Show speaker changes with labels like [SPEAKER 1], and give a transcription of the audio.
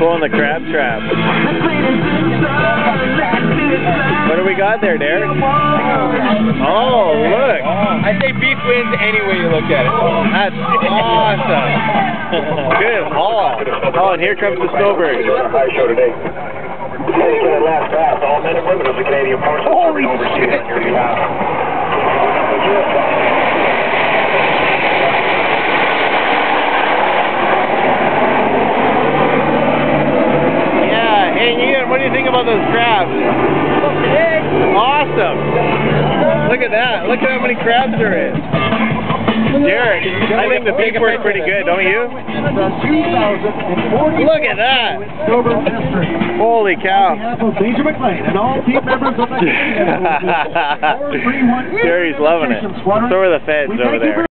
[SPEAKER 1] pulling the crab trap. What do we got there, Derek? Oh, look.
[SPEAKER 2] I say beef wins any way you look at it.
[SPEAKER 1] That's awesome. Good haul. Oh, and here comes the snowbird.
[SPEAKER 2] Holy shit.
[SPEAKER 1] What do you think about those crabs? Awesome! Look at that. Look at how many crabs there is. Derek, I think the big work's pretty good, don't you? Look at that! Holy cow! Jerry's loving it. So are the feds over there.